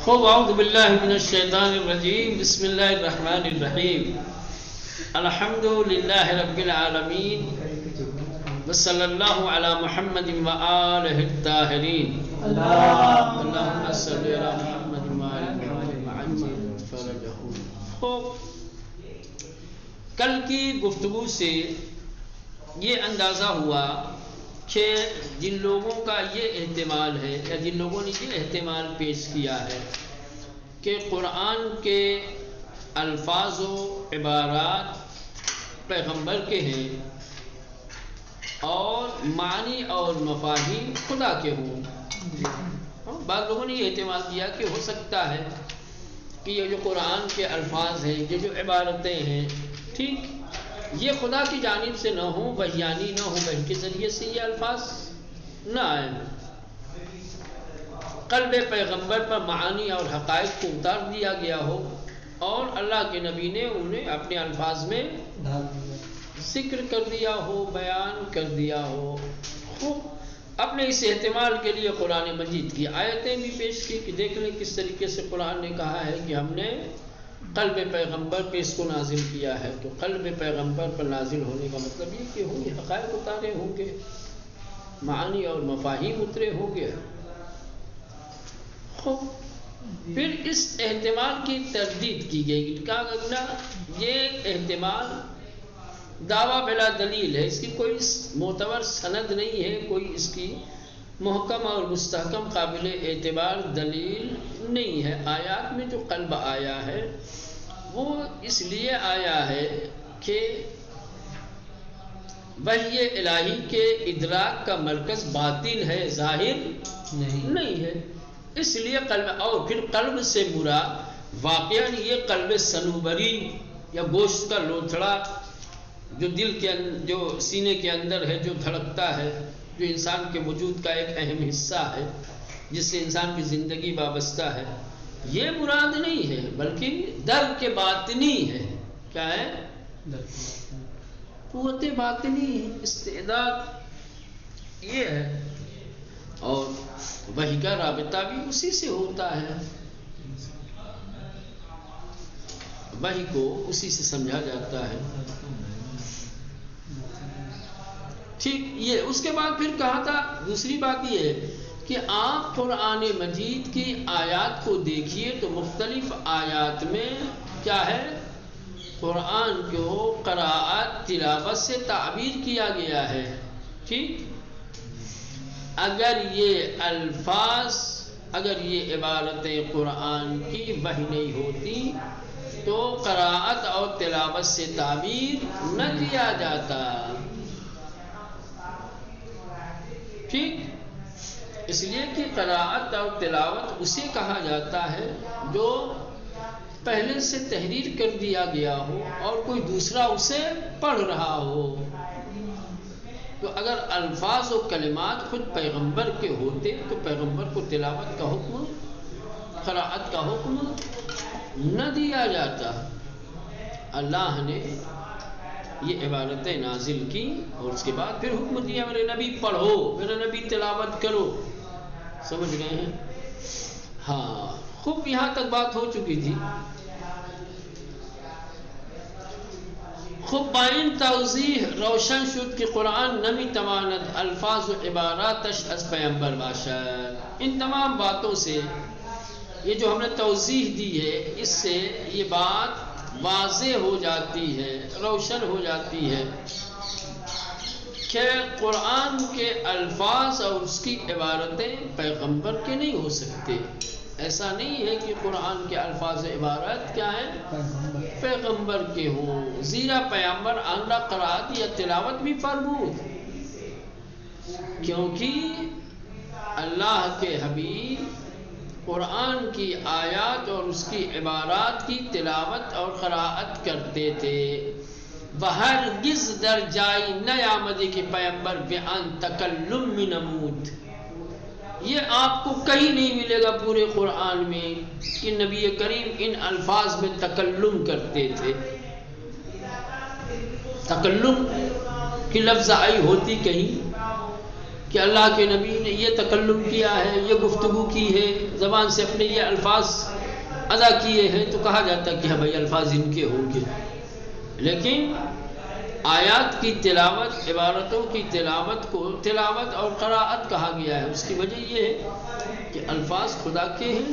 خوب اعوذ باللہ من الشیطان الرجیم بسم اللہ الرحمن الرحیم الحمد للہ رب العالمین وصلی اللہ علی محمد وآلہ الطاہرین اللہم صلی علی محمد وآلہ محمد فرجہم۔ خوب کل کی گفتگو سے یہ اندازہ ہوا کہ جن لوگوں کا یہ احتمال ہے یا جن لوگوں نے یہ احتمال پیش کیا ہے کہ قرآن کے الفاظ و عبارات پیغمبر کے ہیں اور معنی اور مفاہیم خدا کے ہوں، بعض لوگوں نے یہ احتمال کیا کہ ہو سکتا ہے کہ یہ جو قرآن کے الفاظ ہیں، یہ جو عبارتیں ہیں، ٹھیک یہ خدا کی جانب سے نہ ہوں، وحیانی نہ ہوں، وحی کے ذریعے سے یہ الفاظ نہ آئیں، قلب پیغمبر پر معانی اور حقائق کو اتار دیا گیا ہو اور اللہ کے نبی نے انہیں اپنے الفاظ میں ذکر کر دیا ہو، بیان کر دیا ہو۔ خوب اپنے اس احتمال کے لیے قرآن مجید کی آیتیں بھی پیش کی کہ دیکھ لیں کس طریقے سے قرآن نے کہا ہے کہ ہم نے قلب پیغمبر پہ اس کو نازل کیا ہے، تو قلب پیغمبر پر نازل ہونے کا مطلب یہ کہ ہوں گے حقائق اتارے ہوں گے، معانی اور مفاہیم اترے ہوں گے۔ خوب پھر اس احتمال کی تردید کی گئی، کہا گیا یہ احتمال دعویٰ بلا دلیل ہے، اس کی کوئی معتبر سند نہیں ہے، کوئی اس کی محکم اور مستحکم قابل اعتبار دلیل نہیں ہے۔ آیات میں جو قلب آیا ہے وہ اس لیے آیا ہے کہ وحی الہی کے ادراک کا مرکز باطن ہے، ظاہر نہیں ہے، اس لیے قلب، اور پھر قلب سے مراد واقعاً یہ قلب صنوبری یا گوشت کا لوتھڑا جو دل کے جو سینے کے اندر ہے، جو دھڑکتا ہے، جو انسان کے وجود کا ایک اہم حصہ ہے، جس سے انسان کی زندگی وابستہ ہے، یہ مراد نہیں ہے، بلکہ درک کے باطنی ہے۔ کیا ہے؟ قوت باطنی، استعداد یہ ہے، اور وحی کا رابطہ بھی اسی سے ہوتا ہے، وحی کو اسی سے سمجھا جاتا ہے۔ ٹھیک، یہ اس کے بعد پھر کہا تھا دوسری بات یہ ہے کہ آپ قرآن مجید کی آیات کو دیکھیے تو مختلف آیات میں کیا ہے، قرآن کو قراءت تلاوت سے تعبیر کیا گیا ہے۔ ٹھیک، اگر یہ الفاظ، اگر یہ عبارتیں قرآن کی وحی نہیں ہوتی تو قراءت اور تلاوت سے تعبیر نہ کیا جاتا۔ ٹھیک، اس لیے کہ قراءت اور تلاوت اسے کہا جاتا ہے جو پہلے سے تحریر کر دیا گیا ہو اور کوئی دوسرا اسے پڑھ رہا ہو۔ تو اگر الفاظ و کلمات خود پیغمبر کے ہوتے تو پیغمبر کو تلاوت کا حکم، قراءت کا حکم نہ دیا جاتا۔ اللہ نے یہ عبارتیں نازل کی اور اس کے بعد پھر حکم دیا میرے نبی پڑھو، میرے نبی تلاوت کرو۔ سمجھ گئے ہیں؟ ہاں، خوب یہاں تک بات ہو چکی تھی۔ خوب بائن توضیح روشن شد کہ قرآن نمی تواند الفاظ و عباراتش از پیغمبر باشد۔ ان تمام باتوں سے یہ جو ہم نے توضیح دی ہے، اس سے یہ بات واضح ہو جاتی ہے، روشن ہو جاتی ہے کہ قرآن کے الفاظ اور اس کی عبارتیں پیغمبر کے نہیں ہو سکتے۔ ایسا نہیں ہے کہ قرآن کے الفاظ و عبارت کیا ہیں، پیغمبر کے ہوں، زیرا پیغمبر آنرا قرائت یا تلاوت بھی فرمود، کیونکہ اللہ کے حبیب قرآن کی آیات اور اس کی عبارات کی تلاوت اور قراءت کرتے تھے۔ وہرگز در جائی نیامدی کہ پیغمبر بیان تکلم میں نمود، یہ آپ کو کہیں نہیں ملے گا پورے قرآن میں کہ نبی کریم ان الفاظ میں تکلم کرتے تھے۔ تکلم کی لفظ آئی ہوتی کہیں کہ اللہ کے نبی نے یہ تکلم کیا ہے، یہ گفتگو کی ہے، زبان سے اپنے یہ الفاظ ادا کیے ہیں، تو کہا جاتا کہ ہاں بھائی الفاظ ان کے ہوں گے۔ لیکن آیات کی تلاوت، عبارتوں کی تلاوت کو تلاوت اور قراءت کہا گیا ہے۔ اس کی وجہ یہ ہے کہ الفاظ خدا کے ہیں،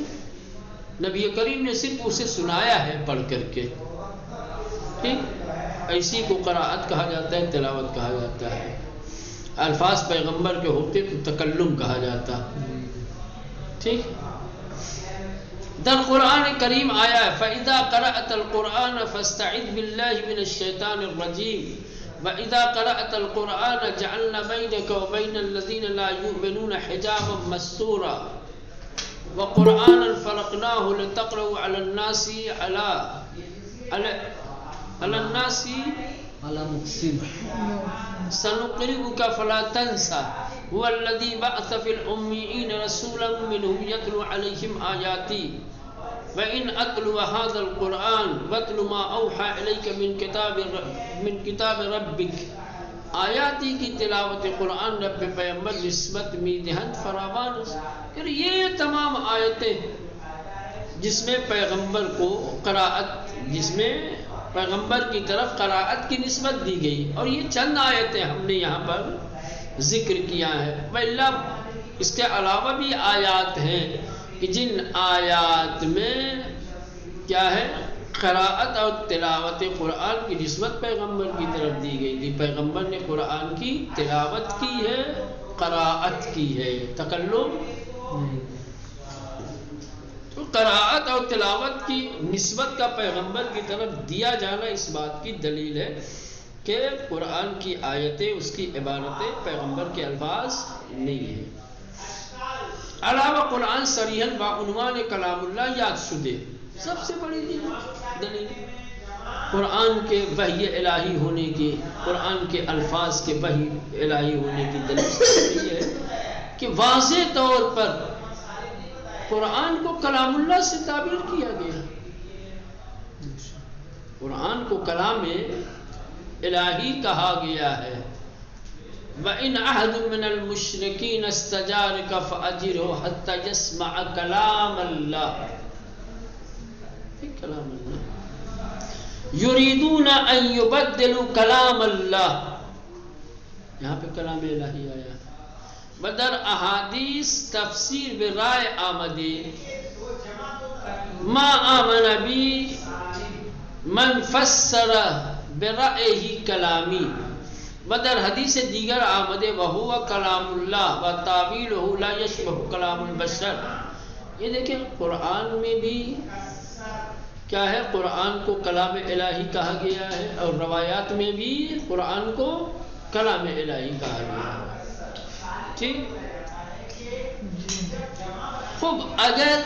نبی کریم نے صرف اسے سنایا ہے پڑھ کر کے، ٹھیک؟ ایسی کو قراءت کہا جاتا ہے، تلاوت کہا جاتا ہے۔ الفاظ پیغمبر کے ہوتے تو تکلم کہا جاتا، ٹھیک؟ در قرآن کریم آیا ہے فَإِذَا قَرَأْتَ الْقُرْآنَ فَاسْتَعِذْ بِاللَّهِ مِنَ الشَّيْطَانِ الرَّجِيمِ وَإِذَا قَرَأْتَ الْقُرْآنَ جَعَلْنَا بَيْنَكَ وَبَيْنَ الَّذِينَ لَا يُؤْمِنُونَ حِجَابًا مَسْتُورًا وَقُرْآنًا فَرَقْنَاهُ لِتَقْرَأَهُ عَلَى النَّاسِ سَنُقْرِئُكَ فَلَا تَنْسَى هُوَ الَّذِي بَعَثَ فِي الْأُمِّيِّينَ رَسُولًا مِّنْهُمْ يَتْلُو عَلَيْهِمْ آيَاتِهِ وَإِنْ أَتْلُوَ هَذَا الْقُرْآنَ وَاتْلُ مَا أَوْحَىٰ إِلَيْكَ مِنْ كِتَابِ رَبِّكَ آیاتی کی تلاوت قرآن رب پیغمبر نسبت میدہن فراوان، کہ یہ تمام آیتیں جس میں پیغمبر کو قراءت، جس میں پیغمبر کی طرف قراءت کی نسبت دی گئی، اور یہ چند آیتیں ہم نے یہاں پر ذکر کیا ہے۔ وَإِلَّا اس کے علاوہ بھی آیات ہیں کہ جن آیات میں کیا ہے، قراءت اور تلاوت قرآن کی نسبت پیغمبر کی طرف دی گئی تھی۔ پیغمبر نے قرآن کی تلاوت کی ہے، قراءت کی ہے، تکلم۔ تو قراءت اور تلاوت کی نسبت کا پیغمبر کی طرف دیا جانا اس بات کی دلیل ہے کہ قرآن کی آیتیں، اس کی عبارتیں پیغمبر کے الفاظ نہیں ہیں۔ علاوہ قرآن صریحاً بعنوان کلام اللہ یاد شدے، سب سے بڑی دلیل قرآن کے وحی الہی ہونے کی، قرآن کے الفاظ کے وحی الہی ہونے کی دلیل یہ ہے کہ واضح طور پر قرآن کو کلام اللہ سے تعبیر کیا گیا۔ قرآن کو کلام الہی کہا گیا ہے۔ وَإِنْ أَحَدٌ مِّنَ الْمُشْرِكِينَ اسْتَجَارَكَ فَأَجِرْهُ حَتَّى يَسْمَعَ كَلَامَ اللَّهِ، کلام اللہ، يُرِيدُونَ أَن يُبَدِّلُوا كَلَامَ اللَّهِ، یہاں پہ کلام الہی آیا۔ بدر احادیث تفسیر برائے آمدے ما آمن بی من فسر برائے کلامی، بدر حدیث دیگر آمدے وہو کلام اللہ و تعویلہ لا یشبہ کلام البشر۔ یہ دیکھیں قرآن میں بھی کیا ہے، قرآن کو کلام الہی کہا گیا ہے، اور روایات میں بھی قرآن کو کلام الہی کہا گیا ہے، ٹھیک؟ خوب، اگر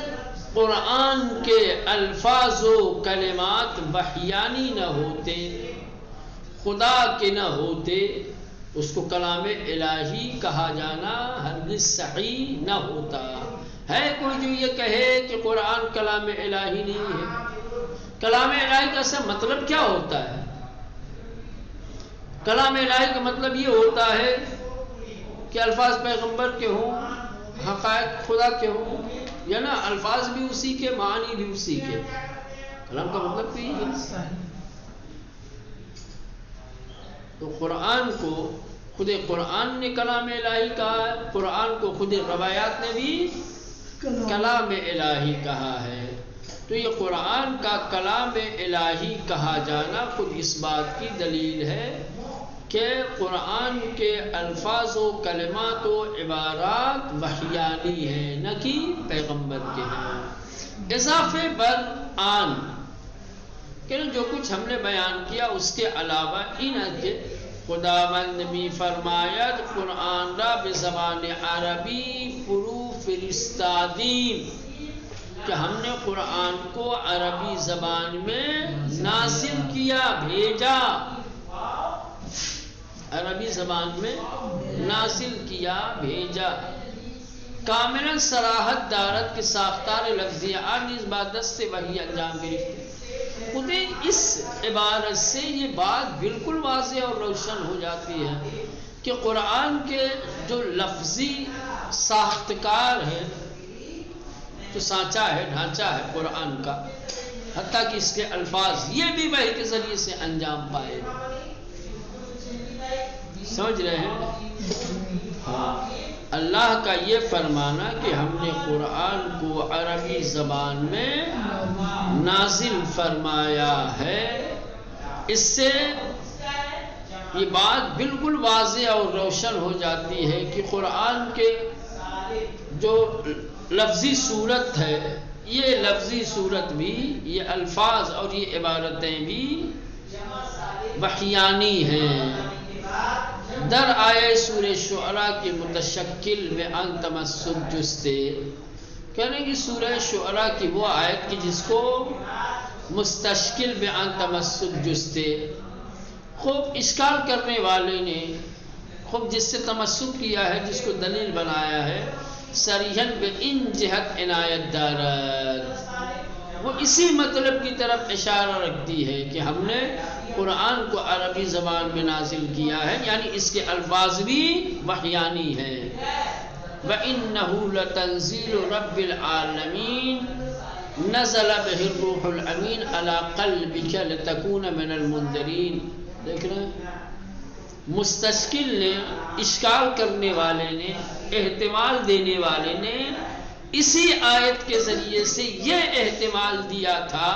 قرآن کے الفاظ و کلمات وحیانی نہ ہوتے، خدا کے نہ ہوتے، اس کو کلام الہی کہا جانا ہرگز صحیح نہ ہوتا۔ ہے کوئی جو یہ کہے کہ قرآن کلام الہی نہیں ہے؟ کلام الہی کا اصل مطلب کیا ہوتا ہے؟ کلام الہی کا مطلب یہ ہوتا ہے کہ الفاظ پیغمبر کے ہوں، حقائق خدا کے ہوں، یا نا الفاظ بھی اسی کے، معنی بھی اسی کے۔ کلام کا مطلب بھی ہے۔ تو قرآن کو خود قرآن نے کلام الہی کہا ہے، قرآن کو خود روایات نے بھی کلام الہی کہا ہے۔ تو یہ قرآن کا کلام الہی کہا جانا خود اس بات کی دلیل ہے کہ قرآن کے الفاظ و کلمات و عبارات وحیانی ہیں، نہ کہ پیغمبر کے ہیں۔ اضافے بر آن کہ جو کچھ ہم نے بیان کیا اس کے علاوہ ان کے خداوند می فرماید قرآن را بزبان عربی فرو فرستادیم، کہ ہم نے قرآن کو عربی زبان میں نازل کیا، بھیجا، عربی زبان میں نازل کیا، بھیجا۔ کاملاً صراحت دارت کے ساختار لفظی آن اس بات سے وہی انجام گرفتے۔ خود اس عبارت سے یہ بات بالکل واضح اور روشن ہو جاتی ہے کہ قرآن کے جو لفظی ساختکار ہے، جو سانچہ ہے، ڈھانچہ ہے قرآن کا، حتیٰ کہ اس کے الفاظ یہ بھی وحی کے ذریعے سے انجام پائے. سمجھ رہے ہیں؟ ہاں، اللہ کا یہ فرمانا کہ ہم نے قرآن کو عربی زبان میں نازل فرمایا ہے، اس سے یہ بات بالکل واضح اور روشن ہو جاتی ہے کہ قرآن کے جو لفظی صورت ہے، یہ لفظی صورت بھی، یہ الفاظ اور یہ عبارتیں بھی وحیانی ہیں. در آئے سورہ شعراء کے متشکل میں ان تمسک جستے، کہنے کی سورہ شعراء کی وہ آیت کی جس کو مستشکل میں ان تمسک جستے، خوب اشکال کرنے والے نے خوب جس سے تمسک کیا ہے، جس کو دلیل بنایا ہے، صریحاً بے ان جہت عنایت دارت، وہ اسی مطلب کی طرف اشارہ رکھتی ہے کہ ہم نے قرآن کو عربی زبان میں نازل کیا ہے، یعنی اس کے الفاظ بھی وحیانی ہیں. وَإِنَّهُ لَتَنزِيلُ رَبِّ الْعَالَمِينَ نَزَلَ بِهِ الرُّوحُ الْأَمِينُ عَلَى قَلْبِكَ لِتَكُونَ مِنَ الْمُنذِرِينَ. دیکھ رہے ہیں، مستشکل نے، اشکال کرنے والے نے، احتمال دینے والے نے اسی آیت کے ذریعے سے یہ احتمال دیا تھا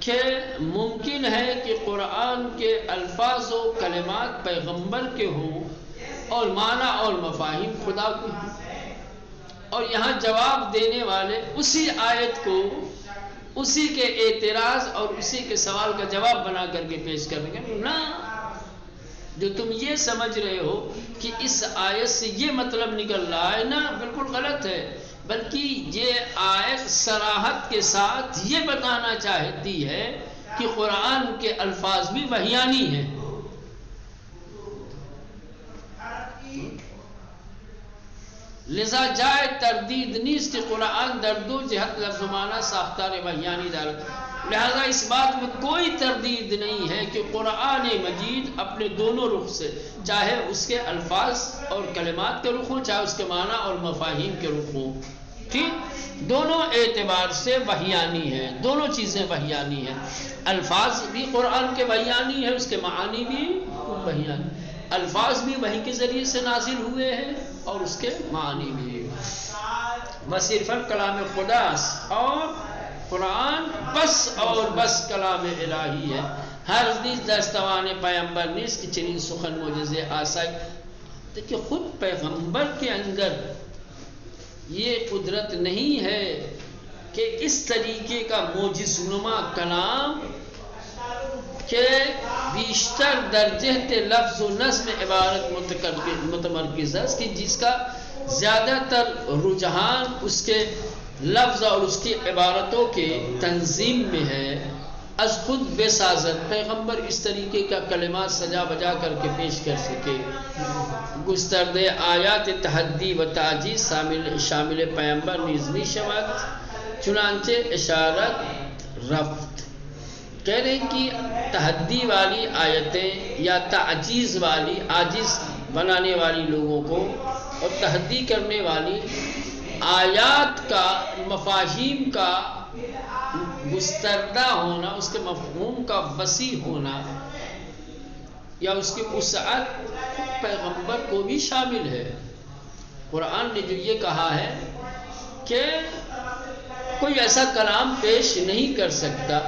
کہ ممکن ہے کہ قرآن کے الفاظ و کلمات پیغمبر کے ہوں اور معنی اور مفاہیم خدا کے ہوں، اور یہاں جواب دینے والے اسی آیت کو اسی کے اعتراض اور اسی کے سوال کا جواب بنا کر کے پیش کریں گے. نہ، جو تم یہ سمجھ رہے ہو کہ اس آیت سے یہ مطلب نکل رہا ہے، نہ، بالکل غلط ہے. بلکہ یہ آیت صراحت کے ساتھ یہ بتانا چاہتی ہے کہ قرآن کے الفاظ بھی وحیانی ہیں. لذا جائے تردید نیست کہ قرآن در دو جہت لفظ معنی ساختار وحیانی دارد. لہذا اس بات میں کوئی تردید نہیں ہے کہ قرآن مجید اپنے دونوں رخ سے، چاہے اس کے الفاظ اور کلمات کے رخ ہوں، چاہے اس کے معنی اور مفاہیم کے رخ ہوں، ٹھیک، دونوں اعتبار سے وحیانی ہیں، دونوں چیزیں وحیانی ہیں. الفاظ بھی قرآن کے وحیانی ہیں، اس کے معانی بھی وحیانی. الفاظ بھی وحی کے ذریعے سے نازل ہوئے ہیں اور اس کے معانی بھی. وصرف کلام خدا اور قرآن بس اور بس کلام الہی ہے. ہر نیز دستوان پیغمبر نیز کی چنین سخن معجزے آسائی. دیکھیے، خود پیغمبر کے اندر یہ قدرت نہیں ہے کہ اس طریقے کا معجز نما کلام کہ بیشتر درجہ لفظ و نظم عبارت متمرکز ہے، کہ جس کا زیادہ تر رجحان اس کے لفظ اور اس کی عبارتوں کے تنظیم میں ہے. از خود بے سازت پیغمبر اس طریقے کا کلمات سجا بجا کر کے پیش کر سکے. گستردے آیات تحدی و تعجیز شامل پیغمبر نیزمی شود، چنانچہ اشارت رفت. کہہ رہے ہیں کہ تحدی والی آیتیں یا تعجیز والی، عاجز بنانے والی لوگوں کو اور تحدی کرنے والی آیات کا مفاہیم کا گستردہ ہونا، اس کے مفہوم کا وسیع ہونا یا اس کی وسعت پیغمبر کو بھی شامل ہے. قرآن نے جو یہ کہا ہے کہ کوئی ایسا کلام پیش نہیں کر سکتا،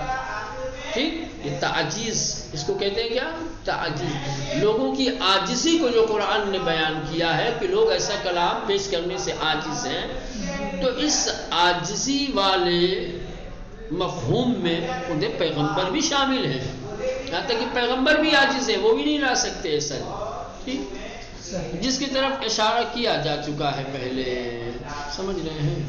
ٹھیک، یہ تعجیز اس کو کہتے ہیں. کیا تعجیز؟ لوگوں کی عاجزی کو جو قرآن نے بیان کیا ہے کہ لوگ ایسا کلام پیش کرنے سے عاجز ہیں، تو اس عاجزی والے مفہوم میں خود پیغمبر بھی شامل ہے. یہاں تک کہ پیغمبر بھی عاجز ہے، وہ بھی نہیں لا سکتے ایسا، ٹھیک، جس کی طرف اشارہ کیا جا چکا ہے پہلے. سمجھ رہے ہیں؟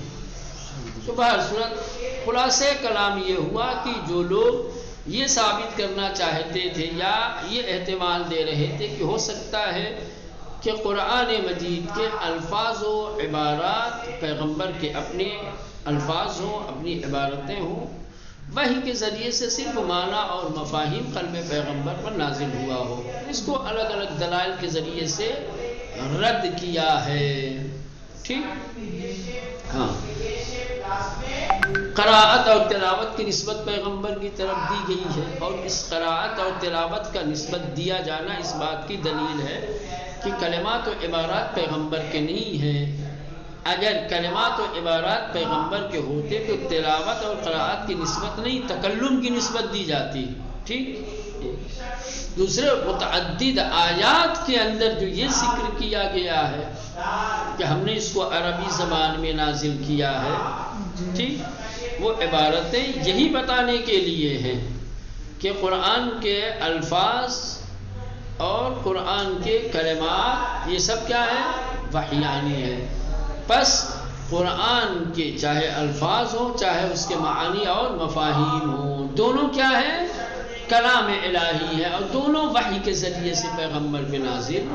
تو بہر صورت خلاصہ کلام یہ ہوا کہ جو لوگ یہ ثابت کرنا چاہتے تھے یا یہ احتمال دے رہے تھے کہ ہو سکتا ہے کہ قرآن مجید کے الفاظ و عبارات پیغمبر کے اپنے الفاظ ہوں، اپنی عبارتیں ہوں، وحی کے ذریعے سے صرف معنی اور مفاہیم قلب پیغمبر پر نازل ہوا ہو. اس کو الگ الگ دلائل کے ذریعے سے رد کیا ہے. ٹھیک. ہاں، قراءت اور تلاوت کی نسبت پیغمبر کی طرف دی گئی ہے، اور اس قراءت اور تلاوت کا نسبت دیا جانا اس بات کی دلیل ہے کہ کلمات و عبارات پیغمبر کے نہیں ہیں. اگر کلمات و عبارات پیغمبر کے ہوتے تو تلاوت اور قراءت کی نسبت نہیں، تکلم کی نسبت دی جاتی. ٹھیک. دوسرے متعدد آیات کے اندر جو یہ ذکر کیا گیا ہے کہ ہم نے اس کو عربی زبان میں نازل کیا ہے، ٹھیک، وہ عبارتیں یہی بتانے کے لیے ہیں کہ قرآن کے الفاظ اور قرآن کے کلمات یہ سب کیا ہے؟ وحیانی ہے. پس قرآن کے چاہے الفاظ ہوں چاہے اس کے معانی اور مفاہیم ہوں، دونوں کیا ہے؟ کلام الہی ہے، اور دونوں وحی کے ذریعے سے پیغمبر پہ نازل